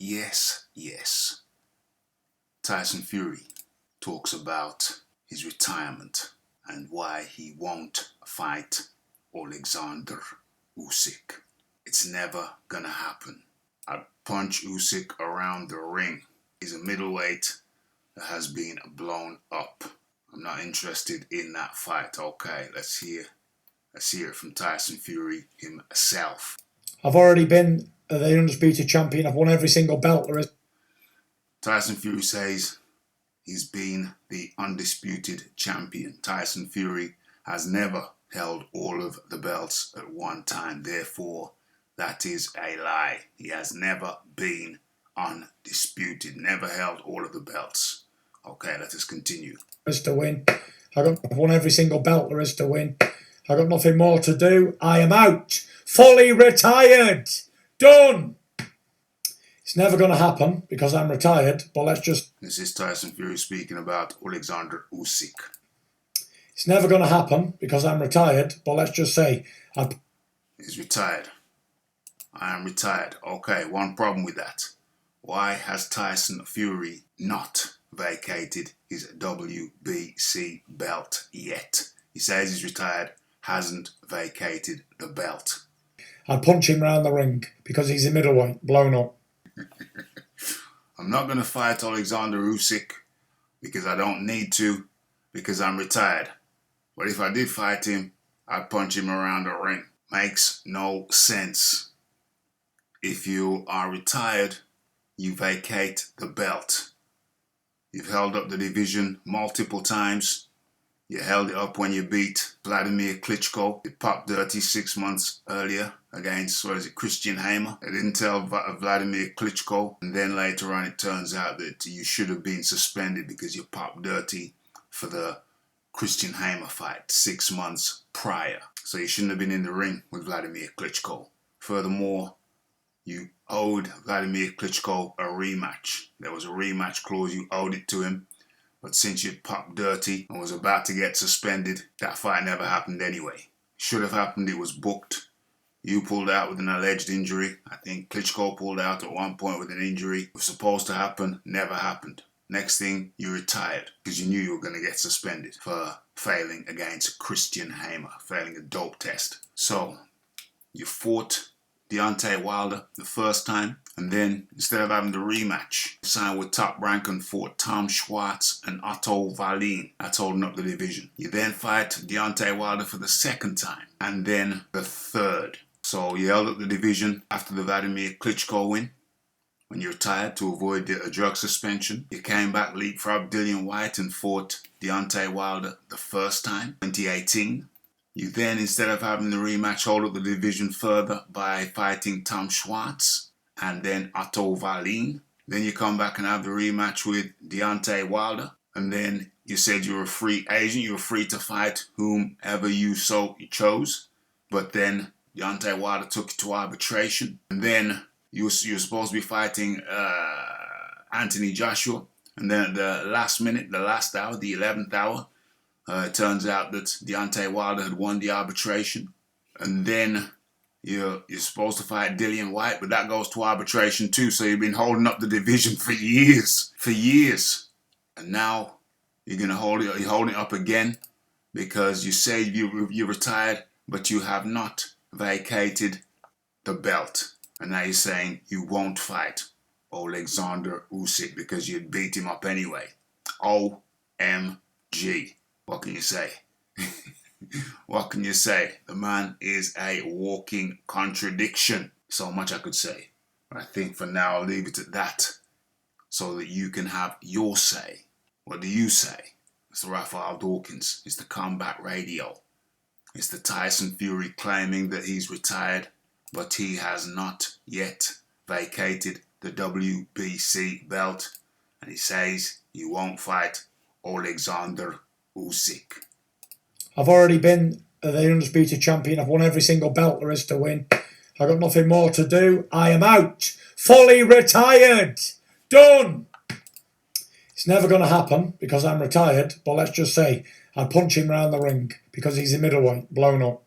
Yes. Tyson Fury talks about his retirement and why he won't fight Oleksandr Usyk. It's never gonna happen. I'd punch Usyk around the ring. He's a middleweight that has been blown up. I'm not interested in that fight. Okay, let's hear it from Tyson Fury himself. I've already been the undisputed champion. I've won every single belt there is. Tyson Fury says he's been the undisputed champion. Tyson Fury has never held all of the belts at one time. Therefore, that is a lie. He has never been undisputed, never held all of the belts. Okay, let us continue. Is to win. I've won every single belt there is to win. I've got nothing more to do. I am out. Fully retired. Done. It's never going to happen because I'm retired, but let's just... This is Tyson Fury speaking about Oleksandr Usyk. It's never going to happen because I'm retired, but let's just say... He's retired. I am retired. Okay, one problem with that. Why has Tyson Fury not vacated his WBC belt yet? He says he's retired, hasn't vacated the belt. I'd punch him round the ring because he's a middleweight, blown up. I'm not going to fight Oleksandr Usyk because I don't need to, because I'm retired. But if I did fight him, I'd punch him around the ring. Makes no sense. If you are retired, you vacate the belt. You've held up the division multiple times. You held it up when you beat Vladimir Klitschko. It popped dirty 6 months earlier against, Christian Hamer. They didn't tell Vladimir Klitschko. And then later on it turns out that you should have been suspended because you popped dirty for the Christian Hamer fight 6 months prior. So you shouldn't have been in the ring with Vladimir Klitschko. Furthermore, you owed Vladimir Klitschko a rematch. There was a rematch clause, you owed it to him. But since you'd popped dirty and was about to get suspended, that fight never happened anyway. Should have happened, it was booked. You pulled out with an alleged injury. I think Klitschko pulled out at one point with an injury. It was supposed to happen, never happened. Next thing, you retired because you knew you were going to get suspended for failing against Christian Hamer, failing a dope test. So, you fought Deontay Wilder the first time, and then instead of having the rematch, you signed with Top Rank and fought Tom Schwartz and Otto Wallin. That's holding up the division. You then fight Deontay Wilder for the second time, and then the third. So you held up the division after the Vladimir Klitschko win, when you retired to avoid a drug suspension. You came back, leapfrogged Dillian Whyte and fought Deontay Wilder the first time, 2018. You then, instead of having the rematch, hold up the division further by fighting Tom Schwartz and then Otto Wallin. Then you come back and have the rematch with Deontay Wilder. And then you said you were a free agent. You were free to fight whomever you chose. But then Deontay Wilder took you to arbitration. And then you were supposed to be fighting Anthony Joshua. And then at the last minute, the last hour, the 11th hour, it turns out that Deontay Wilder had won the arbitration. And then you're supposed to fight Dillian Whyte, but that goes to arbitration too. So you've been holding up the division for years. And now you're holding it up again because you say you retired, but you have not vacated the belt. And now you're saying you won't fight Oleksandr Usyk because you'd beat him up anyway. OMG. What can you say? What can you say? The man is a walking contradiction. So much I could say. But I think for now I'll leave it at that so that you can have your say. What do you say? It's the Raphael Dawkins. It's the Combat Radio. It's the Tyson Fury claiming that he's retired, but he has not yet vacated the WBC belt. And he says he won't fight Oleksandr Usyk. I've already been the undisputed champion. I've won every single belt there is to win. I've got nothing more to do. I am out. Fully retired. Done. It's never going to happen because I'm retired, but let's just say I'd punch him round the ring because he's a middleweight, blown up.